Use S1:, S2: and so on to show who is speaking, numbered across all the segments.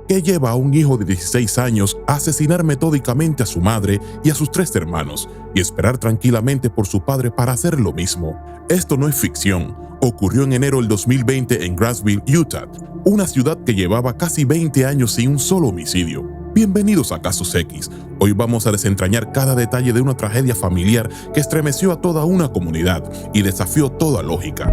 S1: ¿Qué lleva a un hijo de 16 años a asesinar metódicamente a su madre y a sus 3 hermanos y esperar tranquilamente por su padre para hacer lo mismo? Esto no es ficción. Ocurrió en enero del 2020 en Grantsville, Utah, una ciudad que llevaba casi 20 años sin un solo homicidio. Bienvenidos a Casos X. Hoy vamos a desentrañar cada detalle de una tragedia familiar que estremeció a toda una comunidad y desafió toda lógica.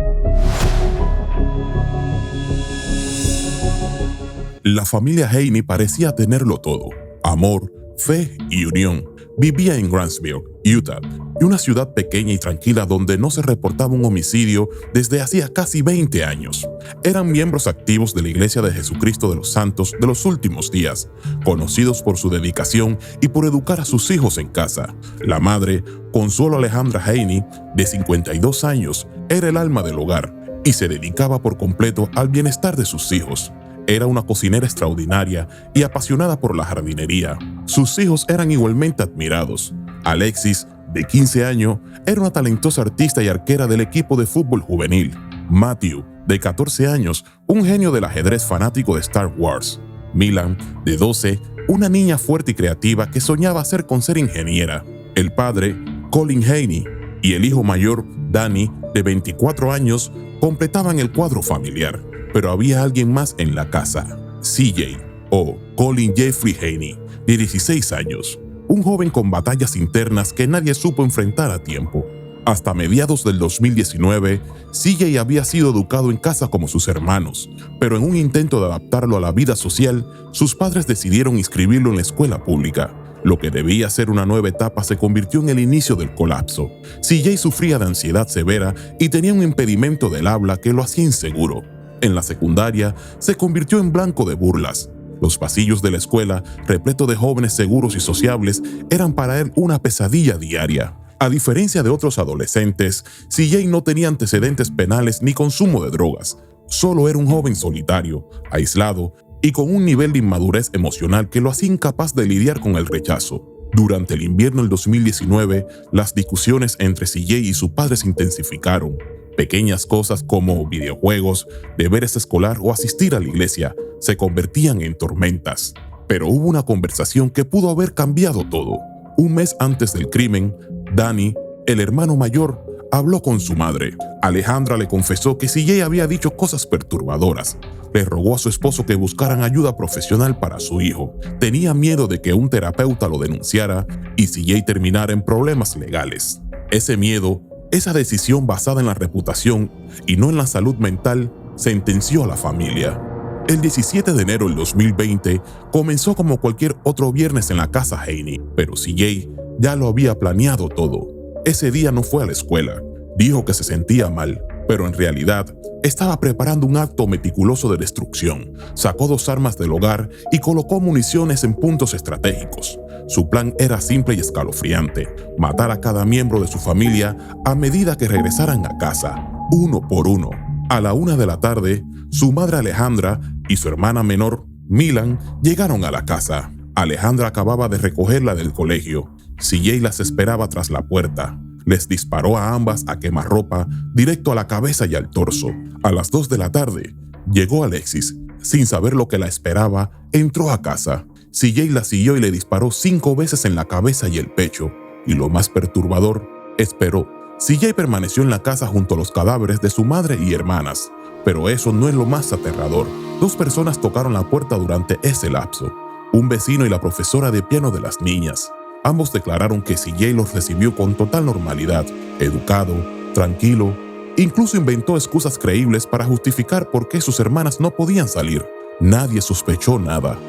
S1: La familia Haney parecía tenerlo todo: amor, fe y unión. Vivía en Grantsville, Utah, una ciudad pequeña y tranquila donde no se reportaba un homicidio desde hacía casi 20 años. Eran miembros activos de la Iglesia de Jesucristo de los Santos de los Últimos Días, conocidos por su dedicación y por educar a sus hijos en casa. La madre, Consuelo Alejandra Haney, de 52 años, era el alma del hogar y se dedicaba por completo al bienestar de sus hijos. Era una cocinera extraordinaria y apasionada por la jardinería. Sus hijos eran igualmente admirados. Alexis, de 15 años, era una talentosa artista y arquera del equipo de fútbol juvenil. Matthew, de 14 años, un genio del ajedrez fanático de Star Wars. Milan, de 12, una niña fuerte y creativa que soñaba con ser ingeniera. El padre, Colin Haney, y el hijo mayor, Danny, de 24 años, completaban el cuadro familiar. Pero había alguien más en la casa: CJ, o Colin Jeffrey Haney, de 16 años, un joven con batallas internas que nadie supo enfrentar a tiempo. Hasta mediados del 2019, CJ había sido educado en casa como sus hermanos, pero en un intento de adaptarlo a la vida social, sus padres decidieron inscribirlo en la escuela pública. Lo que debía ser una nueva etapa se convirtió en el inicio del colapso. CJ sufría de ansiedad severa y tenía un impedimento del habla que lo hacía inseguro. En la secundaria, se convirtió en blanco de burlas. Los pasillos de la escuela, repletos de jóvenes seguros y sociables, eran para él una pesadilla diaria. A diferencia de otros adolescentes, CJ no tenía antecedentes penales ni consumo de drogas. Solo era un joven solitario, aislado y con un nivel de inmadurez emocional que lo hacía incapaz de lidiar con el rechazo. Durante el invierno del 2019, las discusiones entre CJ y su padre se intensificaron. Pequeñas cosas como videojuegos, deberes escolar o asistir a la iglesia se convertían en tormentas. Pero hubo una conversación que pudo haber cambiado todo. Un mes antes del crimen, Danny, el hermano mayor, habló con su madre. Alejandra le confesó que CJ había dicho cosas perturbadoras. Le rogó a su esposo que buscaran ayuda profesional para su hijo. Tenía miedo de que un terapeuta lo denunciara y CJ terminara en problemas legales. Ese miedo, esa decisión basada en la reputación y no en la salud mental, sentenció a la familia. El 17 de enero del 2020 comenzó como cualquier otro viernes en la casa Haney, pero CJ ya lo había planeado todo. Ese día no fue a la escuela. Dijo que se sentía mal, pero en realidad estaba preparando un acto meticuloso de destrucción. Sacó 2 armas del hogar y colocó municiones en puntos estratégicos. Su plan era simple y escalofriante: matar a cada miembro de su familia a medida que regresaran a casa, uno por uno. A la 1 de la tarde, su madre Alejandra y su hermana menor, Milan, llegaron a la casa. Alejandra acababa de recogerla del colegio. CJ las esperaba tras la puerta. Les disparó a ambas a quemarropa, directo a la cabeza y al torso. A las 2 de la tarde, llegó Alexis. Sin saber lo que la esperaba, entró a casa. CJ la siguió y le disparó 5 veces en la cabeza y el pecho. Y lo más perturbador, esperó. CJ permaneció en la casa junto a los cadáveres de su madre y hermanas. Pero eso no es lo más aterrador. 2 personas tocaron la puerta durante ese lapso: un vecino y la profesora de piano de las niñas. Ambos declararon que CJ los recibió con total normalidad, educado, tranquilo. Incluso inventó excusas creíbles para justificar por qué sus hermanas no podían salir. Nadie sospechó nada.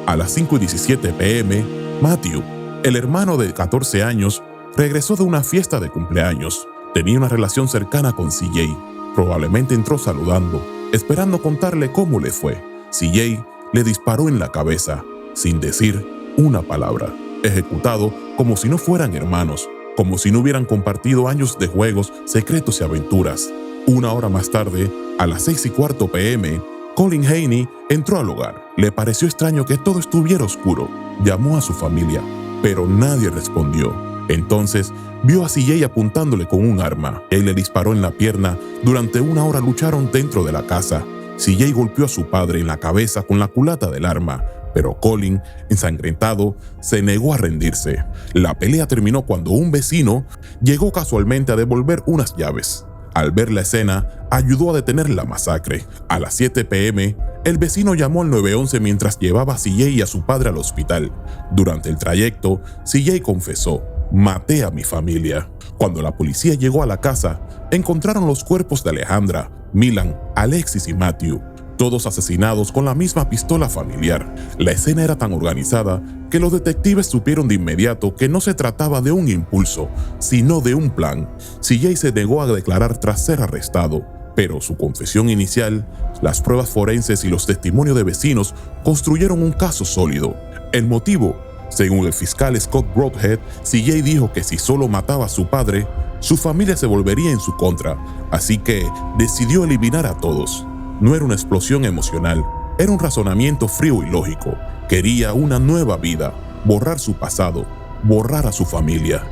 S1: A las 5:17 p.m., Matthew, el hermano de 14 años, regresó de una fiesta de cumpleaños. Tenía una relación cercana con CJ. Probablemente entró saludando, esperando contarle cómo le fue. CJ le disparó en la cabeza, sin decir una palabra. Ejecutado como si no fueran hermanos, como si no hubieran compartido años de juegos, secretos y aventuras. 1 hora más tarde, a las 6:15 p.m., Colin Haney entró al hogar. Le pareció extraño que todo estuviera oscuro. Llamó a su familia, pero nadie respondió. Entonces, vio a CJ apuntándole con un arma. Él le disparó en la pierna. Durante 1 hora lucharon dentro de la casa. CJ golpeó a su padre en la cabeza con la culata del arma, pero Colin, ensangrentado, se negó a rendirse. La pelea terminó cuando un vecino llegó casualmente a devolver unas llaves. Al ver la escena, ayudó a detener la masacre. A las 7 p.m., el vecino llamó al 911 mientras llevaba a CJ y a su padre al hospital. Durante el trayecto, CJ confesó: «Maté a mi familia». Cuando la policía llegó a la casa, encontraron los cuerpos de Alejandra, Milan, Alexis y Matthew, todos asesinados con la misma pistola familiar. La escena era tan organizada que los detectives supieron de inmediato que no se trataba de un impulso, sino de un plan. CJ se negó a declarar tras ser arrestado, pero su confesión inicial, las pruebas forenses y los testimonios de vecinos construyeron un caso sólido. El motivo: según el fiscal Scott Broadhead, CJ dijo que si solo mataba a su padre, su familia se volvería en su contra, así que decidió eliminar a todos. No era una explosión emocional, era un razonamiento frío y lógico. Quería una nueva vida, borrar su pasado, borrar a su familia.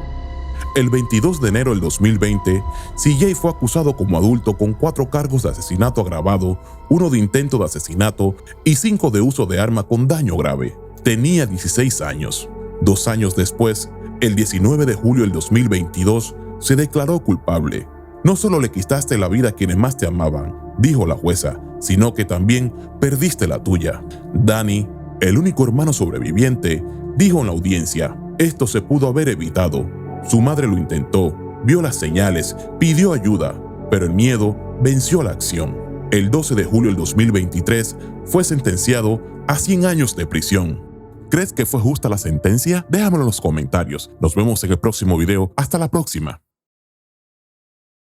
S1: El 22 de enero del 2020, CJ fue acusado como adulto con 4 cargos de asesinato agravado, 1 de intento de asesinato y 5 de uso de arma con daño grave. Tenía 16 años. 2 años después, el 19 de julio del 2022, se declaró culpable. «No solo le quitaste la vida a quienes más te amaban», dijo la jueza, «sino que también perdiste la tuya». Danny, el único hermano sobreviviente, dijo en la audiencia: «Esto se pudo haber evitado. Su madre lo intentó, vio las señales, pidió ayuda, pero el miedo venció la acción». El 12 de julio del 2023 fue sentenciado a 100 años de prisión. ¿Crees que fue justa la sentencia? Déjamelo en los comentarios. Nos vemos en el próximo video. Hasta la próxima.